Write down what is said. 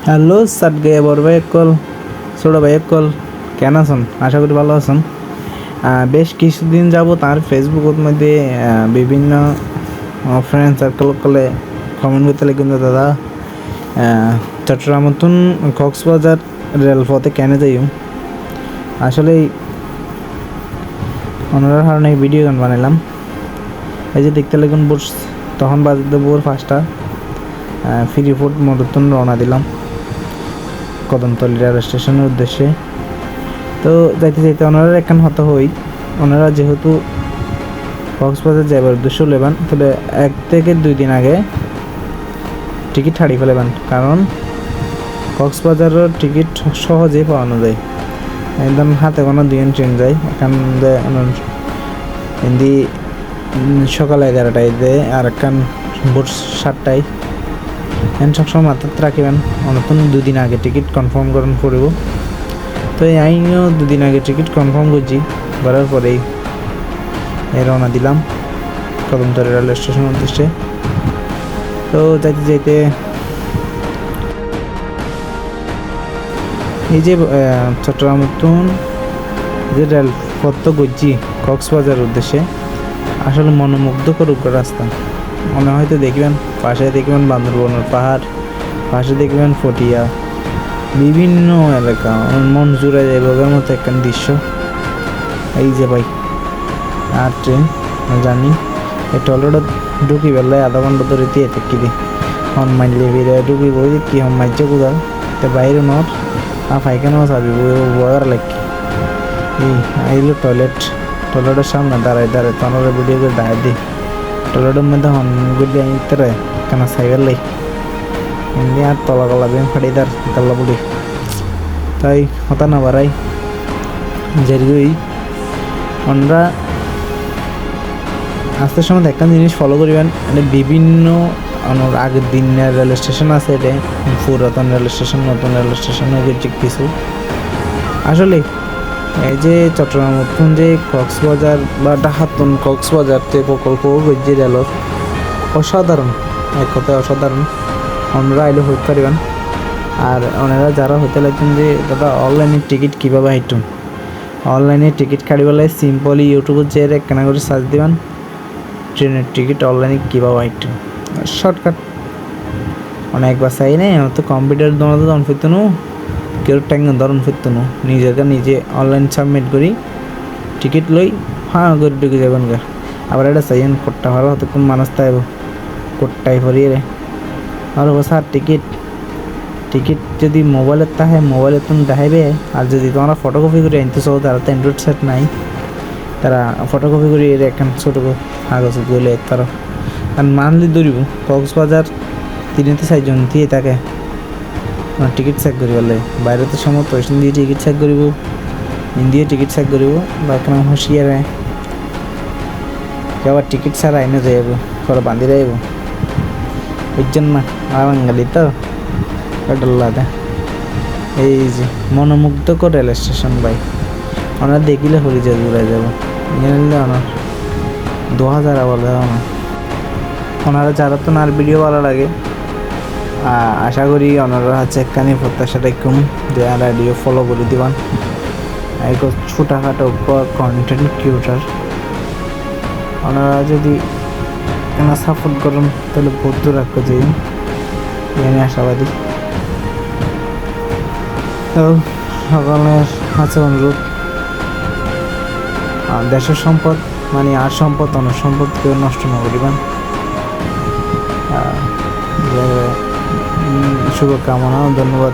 Hello সাদগে বড় ভাই call ছোট ভাই কল কেন আছেন? আশা করি ভালো আছেন। বেশ কিছুদিন যাব তার ফেসবুকের মধ্যে বিভিন্ন ফ্রেন্ড সার্কেল কলে কমেন্ট করতে কিন্তু দাদা চট্টগ্রাম মতন কক্সবাজার রেলপথে কেন যাই আসলে অন্যরা কারণে ভিডিও গান বানাইলাম। এই যে দেখতে লাগুন বোর তখন বাজতে বোর 5টা ফ্রি ফুড মরতন রওনা দিলাম কদমতলী রেল স্টেশনের উদ্দেশ্যে। তো যাইতে যাইতে ওনারা একখান হত হই, ওনারা যেহেতু কক্সবাজার যাবার উদ্দেশ্য লেবেন তাহলে 1 থেকে 2 দিন আগে টিকিট হারিয়ে ফেলেবেন, কারণ কক্সবাজারের টিকিট সহজেই পাওয়ানো যায়। একদম হাতে কোনো 2 ট্রেন যায়, এখান হিন্দি সকাল 11টায় দেয় আর একখান ভোর 7টায়। সবসময় মাথায় রাখিবেন নতুন 2 দিন আগে টিকিট কনফার্ম করুন করব। তো আমিও 2 দিন আগে টিকিট কনফার্ম করছি, করার পরেই রওনা দিলাম কদমতলী রেল স্টেশনের উদ্দেশ্যে। তো যাইতে যাইতে এই যে চট্টগ্রাম নতুন যে রেলপথ গজি কক্সবাজার উদ্দেশ্যে, আসলে মনোমুগ্ধকর রাস্তা। মনে হয়তো দেখবেন পাশে দেখবেন বান্দরবনের পাহাড়, পাশে দেখবেন ফটিয়া, বিভিন্ন এলাকা মন জুড়ে যায় রোগের মতো একটা দৃশ্য। এই যে ভাই আর ট্রেন জানি এই টলেটা ঢুকি বেলায় আধা ঘন্টা ধরে দিয়ে থাকি দি হন মাইলে ফিরে ঢুকি বই কি হন মাইজে কোদাল তো বাইরে নর পাইখানাও চাবি বয়ার লাগি এই আইলো টয়লেটের সামনে দাঁড়ায় তনরে ভিডিও করে দাঁড়ায় দিই টয়লেটের মধ্যে হন গুলি আমি তারা কেন সাইবার লাই এমনি আর তলা গলা বেম ফাড়ি দার তাল্লা বুড়ি তাই হতা না বাড়াই যেরগুই আমরা আসতে সময় একটা জিনিস ফলো করিবেন, মানে বিভিন্ন আগের দিনের রেল স্টেশন আছে, এটা পুরাতন রেল স্টেশন নতুন রেল স্টেশনও কিছু আসলে এই যে চট্টগ্রাম নতুন যে কক্সবাজার বা ডাহাতন কক্সবাজার যে প্রকল্প যে রেলর অসাধারণ, এক কথায় অসাধারণ। আমরা আইলে হইতে পারিবেন। আর ওনারা যারা হইতে লাগছেন যে দাদা অনলাইনে টিকিট কীভাবে হাইটুন, অনলাইনে টিকিট কাটিবেলে সিম্পলি ইউটিউবে যে কেনা করে সার্চ দিবেন ট্রেনের টিকিট অনলাইনে কীভাবে হাইটুন, শর্টকাট অনেকবার চাই নেই তো কম্পিউটার দোনো ধরন ফিরতনু কেউ ট্যাঙ্গ ধরন ফিরতনু নিজেকে নিজে অনলাইন সাবমিট করি টিকিট লই করে ঢুকে যাবেন গা। আবার এটা চাইন কোটটা ভালো হতো কোন মানুষ তাইব কোটটাই ভরিয়ে রে আর স্যার টিকিট যদি মোবাইলের তাহে মোবাইলে তুমি দেখাইবে। আর যদি তোমরা ফটোকপি করে আনতে চাও, তারা তো অ্যান্ড্রয়েড সেট নাই, তারা ফটোকপি করে একখান ছোটো কাগজ গলে তারা আর মানলি দৌড়িব কক্সবাজার 3-4জন দিয়ে তাকে টিকিট চেক করিব বাইরে তো সমর্থ দিয়ে টিকিট চেক করিব, হিন্দিও টিকিট চেক করিব বা কেন হুঁশিয়ারে আবার টিকিট ছাড়া আইনে যাইব পরে বাঁধি যাইব বুঝছেন না বাঙালি তো ডল্লাতে। এই যে মনোমুগ্ধকর রেল স্টেশন ভাই, ওনারা দেখিলে হরি যায় ঘুরে যাব নিলে ওনার 2000 আবার দেওয়া না ওনারা যারা তো আর ভিডিও ভালো লাগে। আশা করি ওনারা হচ্ছে একখানি প্রত্যাশাটা কম যে আর ভিডিও ফলো করে দিবান। এক ছোটোখাটো কন্টেন্ট ক্রিয়েটার ওনারা যদি কেনা সাপোর্ট করেন তাহলে বহুত দূর রাখতে যাই আমি আশাবাদী। তো সকলের আছে অনুরোধ, দেশের সম্পদ মানে আর সম্পদ অন্য সম্পদ কেউ নষ্ট না করিবেন। শুভকামনা, ধন্যবাদ।